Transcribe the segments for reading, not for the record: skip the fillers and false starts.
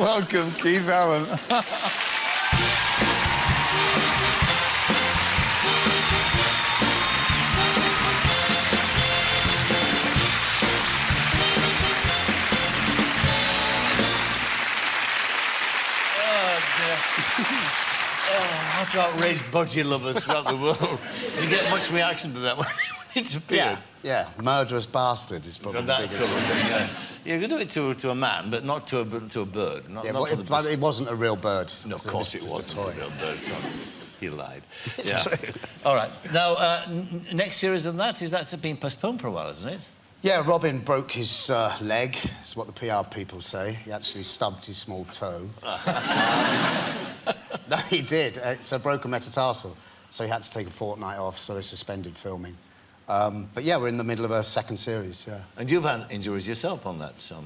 Welcome, Keith Allen. How to outrage budgie lovers throughout the world. You get much reaction to that when it's appeared. Yeah, murderous bastard is probably the biggest sort of thing, yeah. You can do it to a man, but not to a bird. Not but it wasn't a real bird. No, of course it wasn't a real bird. He lied. It's true. All right. Now, next series of that, that's been postponed for a while, isn't it? Yeah, Robin broke his leg. That's what the PR people say. He actually stubbed his small toe. No, he did. It's a broken metatarsal. So he had to take a fortnight off, so they suspended filming. But yeah, we're in the middle of a second series, yeah. And you've had injuries yourself on that show?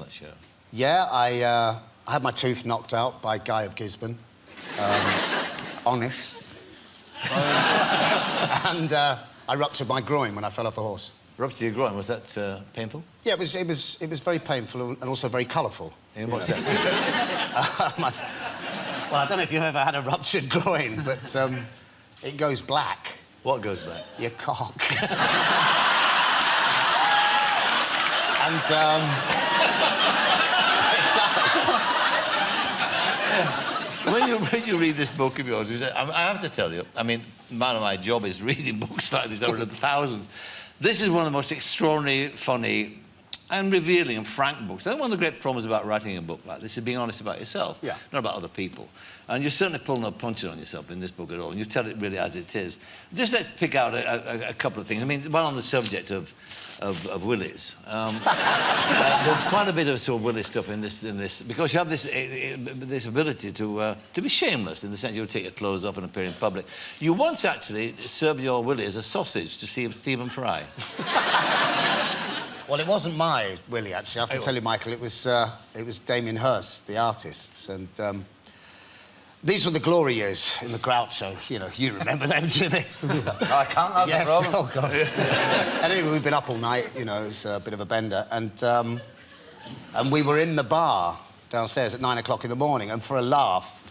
Yeah, I had my tooth knocked out by Guy of Gisborne. Honest. And I ruptured my groin when I fell off a horse. Ruptured your groin, was that painful? Yeah, it was very painful and also very colourful. In what sense? Well, I don't know if you've ever had a ruptured groin, but it goes black. What goes black? Your cock. And it does. When you read this book of yours, I have to tell you, I mean, part of my job is reading books like this over the thousands. This is one of the most extraordinary, funny, and revealing and frank books. I think one of the great problems about writing a book like this is being honest about yourself, not about other people. And you certainly pull no punches on yourself in this book at all, and you tell it really as it is. Just let's pick out a couple of things. I mean, while on the subject of willies, there's quite a bit of sort of willy stuff in this, because you have this ability to be shameless in the sense you'll take your clothes off and appear in public. You once actually served your willy as a sausage to see Stephen Fry. Well, it wasn't my willy, actually. I have to tell you, Michael, it was Damien Hirst, the artist, and these were the glory years in the Groucho. You know, you remember them, Jimmy? No, I can't, that's the problem. Oh, God. Anyway, we've been up all night, you know, it's a bit of a bender, and we were in the bar downstairs at 9 o'clock in the morning, and for a laugh,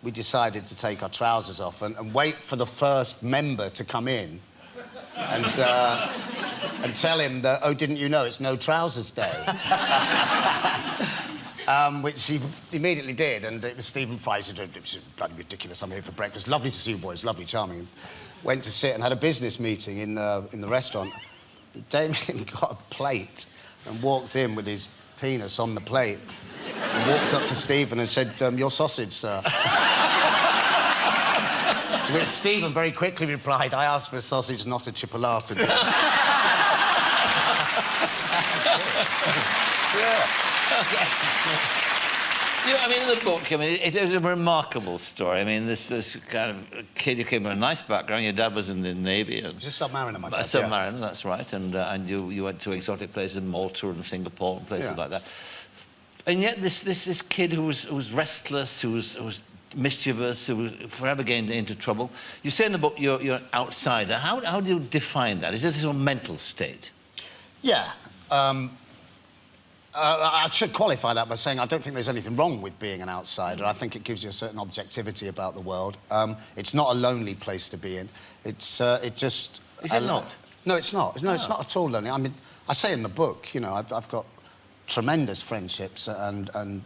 we decided to take our trousers off and wait for the first member to come in and tell him that, oh, didn't you know it's no trousers day? Which he immediately did, and it was Stephen Fry. He said, it's bloody ridiculous, I'm here for breakfast. Lovely to see you boys, lovely, charming. Went to sit and had a business meeting in the restaurant. Damien got a plate and walked in with his penis on the plate and walked up to Stephen and said, your sausage, sir. To which Stephen very quickly replied, I asked for a sausage, not a chipolata. You know, I mean, in the book, I mean, it was a remarkable story. I mean, this kind of kid who came from a nice background. Your dad was in the Navy. And He's a submariner, my dad. A submariner, that's right. And you went to exotic places in Malta and Singapore and places like that. And yet this kid who was restless, who was mischievous, who was forever getting into trouble. You say in the book you're an outsider. How do you define that? Is it a sort of mental state? Yeah. I should qualify that by saying I don't think there's anything wrong with being an outsider. I think it gives you a certain objectivity about the world. It's not a lonely place to be in. It just... Is it not? No, it's not. No, it's not at all lonely. I mean, I say in the book, you know, I've got tremendous friendships and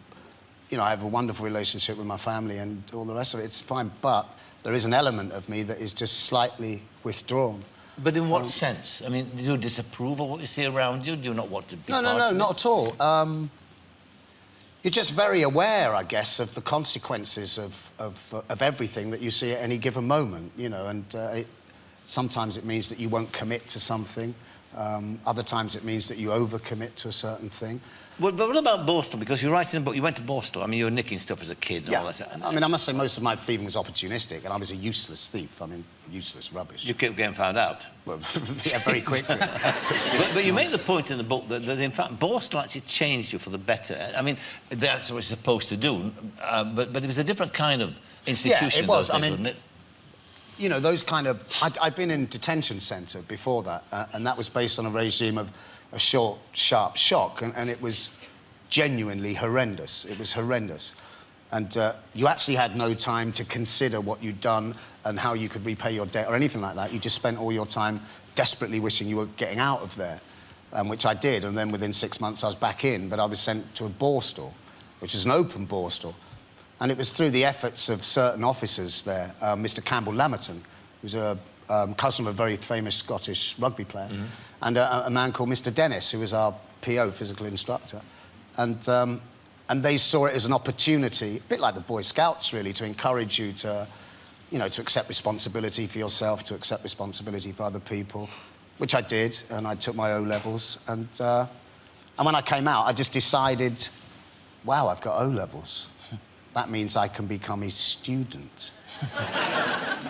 you know, I have a wonderful relationship with my family and all the rest of it. It's fine, but there is an element of me that is just slightly withdrawn. But in what sense? I mean, do you disapprove of what you see around you? Do you not want to be No, not at all. You're just very aware, I guess, of the consequences of everything that you see at any given moment, you know, and sometimes it means that you won't commit to something. Other times it means that you overcommit to a certain thing. But what about Borstal? Because you're writing a book, you went to Borstal. I mean, you were nicking stuff as a kid and all that. I mean, I must say most of my thieving was opportunistic, and I was a useless thief. I mean, useless rubbish. You kept getting found out. Well, yeah, very quickly. but you make the point in the book that in fact, Borstal actually changed you for the better. I mean, that's what it's supposed to do, but it was a different kind of institution. Yeah, it was. Days, I mean, wasn't it? You know, those kind of... I'd been in detention centre before that, and that was based on a regime of a short, sharp shock, and it was genuinely horrendous. It was horrendous. And you actually had no time to consider what you'd done and how you could repay your debt or anything like that. You just spent all your time desperately wishing you were getting out of there, which I did. And then within 6 months, I was back in, but I was sent to a borstal, which is an open borstal. And it was through the efforts of certain officers there, Mr. Campbell Lamerton, who's a cousin of a very famous Scottish rugby player, and a man called Mr. Dennis, who was our PO, physical instructor. And they saw it as an opportunity, a bit like the Boy Scouts, really, to encourage you to, you know, to accept responsibility for yourself, to accept responsibility for other people, which I did, and I took my O-levels. And when I came out, I just decided, wow, I've got O-levels. That means I can become a student.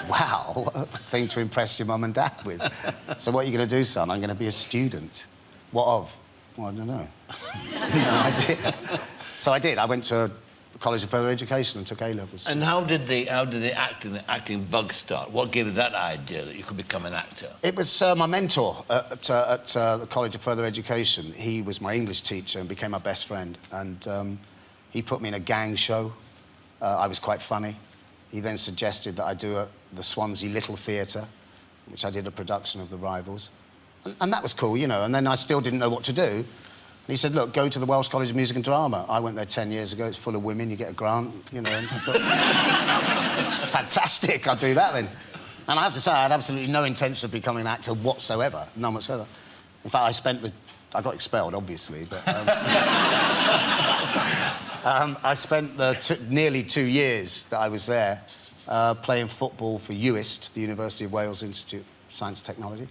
Wow, a thing to impress your mum and dad with. So what are you going to do, son? I'm going to be a student. What of? Well, I don't know. No idea. So I did. I went to the College of Further Education and took A-levels. And how did the acting bug start? What gave you that idea that you could become an actor? It was my mentor at the College of Further Education. He was my English teacher and became my best friend. And he put me in a gang show. I was quite funny. He then suggested that I do the Swansea Little Theatre, which I did a production of The Rivals. And that was cool, you know. And then I still didn't know what to do. And he said, look, go to the Welsh College of Music and Drama. I went there 10 years ago. It's full of women. You get a grant, you know. And I thought, fantastic, I'll do that then. And I have to say, I had absolutely no intention of becoming an actor whatsoever, none whatsoever. In fact, I got expelled, obviously, but... I spent the nearly 2 years that I was there playing football for UIST, the University of Wales Institute of Science and Technology,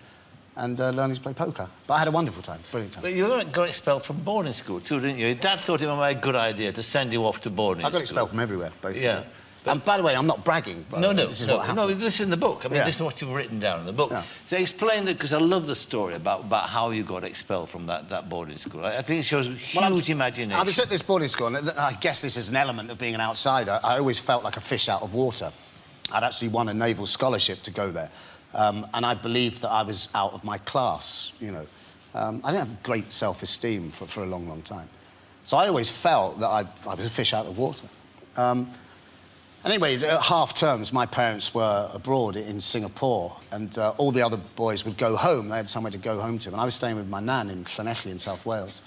and learning to play poker. But I had a wonderful time, brilliant time. But you got expelled from boarding school too, didn't you? Your dad thought it might be a good idea to send you off to boarding school. I got expelled from everywhere, basically. Yeah. And by the way, I'm not bragging, but this is what happened. No, this is in the book. I mean, this is what you've written down in the book. Yeah. So explain that, because I love the story about how you got expelled from that boarding school. I think it shows huge imagination. I was at this boarding school, and I guess this is an element of being an outsider. I always felt like a fish out of water. I'd actually won a naval scholarship to go there, and I believed that I was out of my class, you know. I didn't have great self-esteem for a long, long time. So I always felt that I was a fish out of water. Anyway, at half terms, my parents were abroad in Singapore, and all the other boys would go home. They had somewhere to go home to. And I was staying with my nan in Llanelli in South Wales.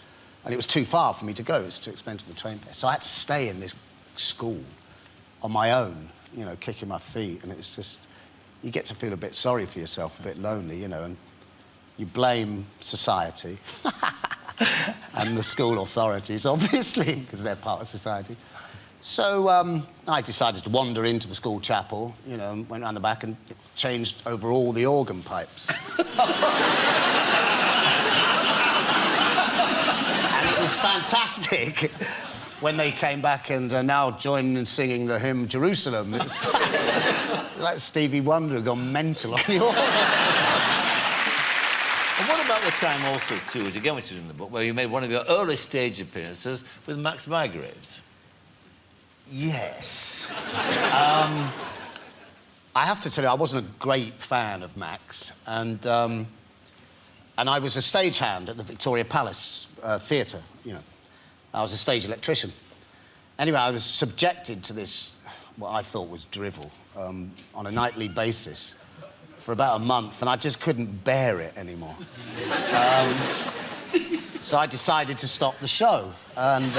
And it was too far for me to go. It was too expensive, the train fare. So I had to stay in this school on my own, you know, kicking my feet. And it was just... You get to feel a bit sorry for yourself, a bit lonely, you know, and you blame society and the school authorities, obviously, because they're part of society. So I decided to wander into the school chapel, you know, and went around the back and changed over all the organ pipes. And it was fantastic when they came back and are now joining in singing the hymn Jerusalem. It was like Stevie Wonder had gone mental on the organ. And what about the time also, too, which again, which is in the book, where you made one of your early stage appearances with Max Bygraves? Yes. I have to tell you, I wasn't a great fan of Max, and I was a stagehand at the Victoria Palace Theatre, you know. I was a stage electrician. Anyway, I was subjected to this, what I thought was drivel, on a nightly basis for about a month, and I just couldn't bear it anymore. So I decided to stop the show, and...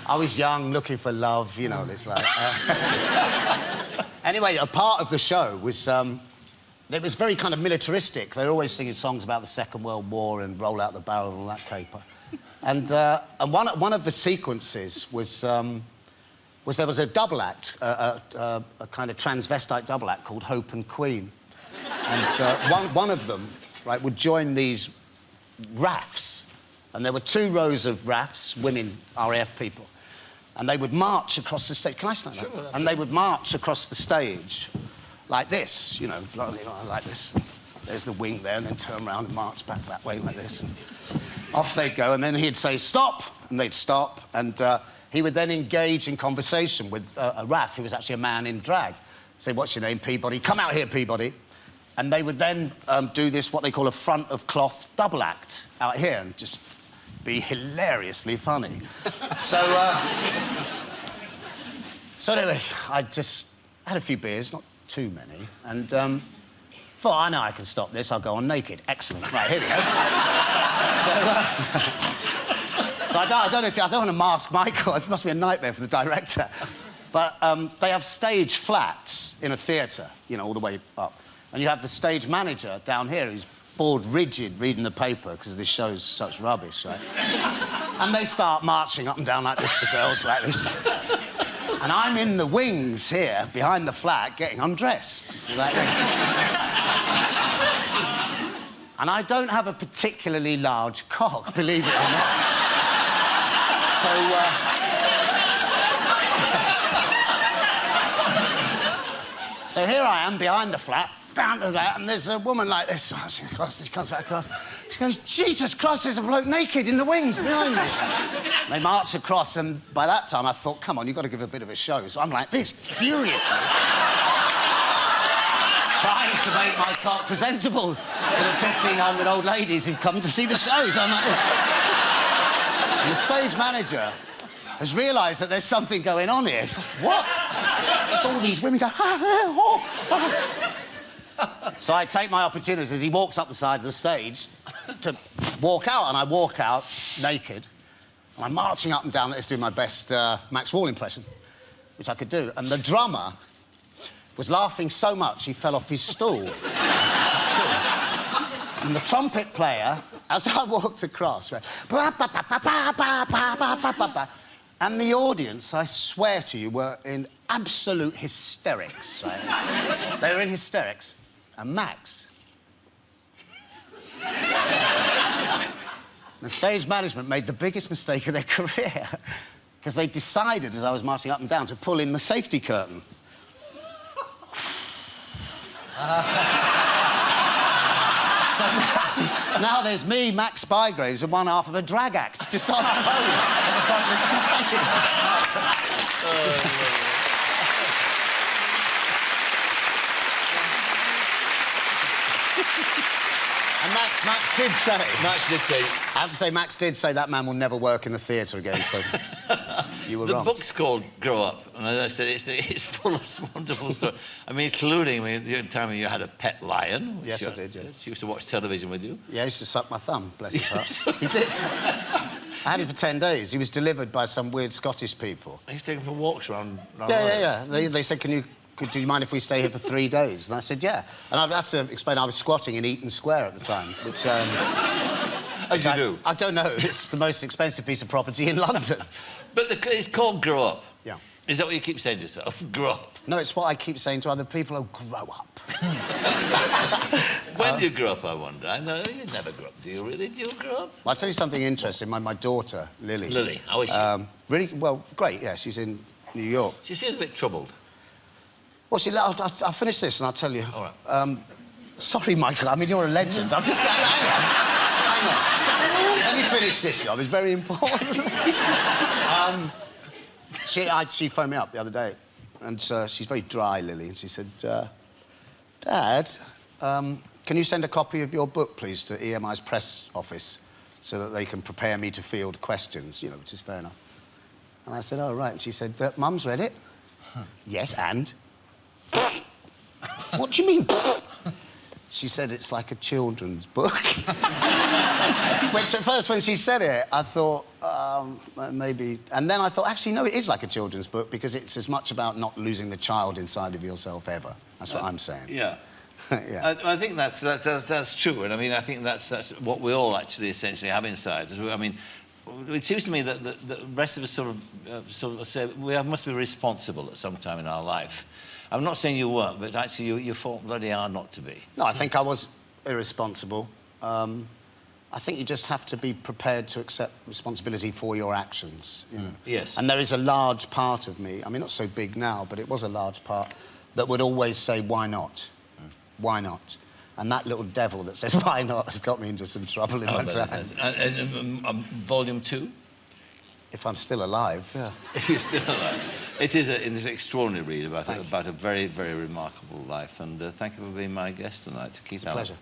I was young, looking for love, you know, it's like... Anyway, a part of the show was... it was very kind of militaristic. They were always singing songs about the Second World War and Roll Out the Barrel and all that caper. And one of the sequences was there was a double act, a kind of transvestite double act called Hope and Queen. And one of them, right, would join these RAFs. And there were 2 rows of RAFs, women, RAF people. And they would march across the stage. Can I stand that? Sure. And they would march across the stage like this, you know, like this. There's the wing there, and then turn around and march back that way like this. And off they'd go, and then he'd say, stop, and they'd stop. And he would then engage in conversation with a RAF who was actually a man in drag. Say, what's your name, Peabody? Come out here, Peabody. And they would then do this, what they call a front-of-cloth double act out here, and just... be hilariously funny. So So anyway, I just had a few beers, not too many, and thought, I know I can stop this. I'll go on naked. Excellent. Right, here we go. So I don't want to mask Michael. This must be a nightmare for the director. But they have stage flats in a theatre, you know, all the way up. And you have the stage manager down here who's bored rigid reading the paper because this show's such rubbish, right? And they start marching up and down like this, the girls like this. And I'm in the wings here, behind the flat, getting undressed. You see, like and I don't have a particularly large cock, believe it or not. So here I am behind the flat, down to that, and there's a woman like this. Oh, she comes back across. She goes, Jesus Christ, there's a bloke naked in the wings behind me. They march across, and by that time I thought, come on, you've got to give a bit of a show. So I'm like this, furiously, trying to make my cock presentable to the 1,500 old ladies who've come to see the shows. I'm like... And the stage manager has realised that there's something going on here. He's like, what? There's all these women go... So I take my opportunities as he walks up the side of the stage to walk out, and I walk out naked, and I'm marching up and down. Let's do my best Max Wall impression, which I could do. And the drummer was laughing so much he fell off his stool. This is true. And the trumpet player, as I walked across, went... And the audience, I swear to you, were in absolute hysterics, right? They were in hysterics. And Max... The stage management made the biggest mistake of their career because they decided, as I was marching up and down, to pull in the safety curtain. So now there's me, Max Bygraves, and one half of a drag act just on our own at the front of the stage. And Max did say... Max did say... I have to say, Max did say that man will never work in the theatre again, so you were wrong. The book's called Grow Up, and as I said, it's full of wonderful stories. I mean, including, the time when you had a pet lion. Yes, I did, yeah. She used to watch television with you. Yeah, he used to suck my thumb, bless his heart. He did. I had him for 10 days. He was delivered by some weird Scottish people. I used to take him for walks around... Yeah. They said, do you mind if we stay here for 3 days? And I said, yeah. And I'd have to explain, I was squatting in Eaton Square at the time, which... As you do? I don't know. It's the most expensive piece of property in London. But it's called Grow Up. Yeah. Is that what you keep saying to yourself? Grow up? No, it's what I keep saying to other people. Oh, grow up. When do you grow up, I wonder? I know you never grow up, do you really? Do you grow up? Well, I'll tell you something interesting. My daughter, Lily... Lily, how is she? Really, well, great, yeah. She's in New York. She seems a bit troubled. Well, I'll finish this and I'll tell you. All right. Sorry, Michael. I mean, you're a legend. I'm just... Hang on. Let me finish this job. It's very important. She phoned me up the other day, and she's very dry, Lily, and she said, Dad, can you send a copy of your book, please, to EMI's press office so that they can prepare me to field questions, you know, which is fair enough. And I said, oh, right. And she said, Mum's read it. Yes, and? What do you mean? She said it's like a children's book. Which, at first, when she said it, I thought, maybe... And then I thought, actually, no, it is like a children's book because it's as much about not losing the child inside of yourself ever. That's what I'm saying. Yeah. Yeah. I think that's true, and I mean, I think that's what we all actually essentially have inside. I mean, it seems to me that the rest of us sort of say we must be responsible at some time in our life. I'm not saying you weren't, but actually you fought bloody hard not to be. No, I think I was irresponsible. I think you just have to be prepared to accept responsibility for your actions. You know? Yes. And there is a large part of me, I mean, not so big now, but it was a large part, that would always say, why not? Why not? And that little devil that says, why not, has got me into some trouble in my time. And volume 2? If I'm still alive, yeah. If you're still alive. It is an extraordinary read about a very, very remarkable life. And thank you for being my guest tonight. Keep It's a pleasure.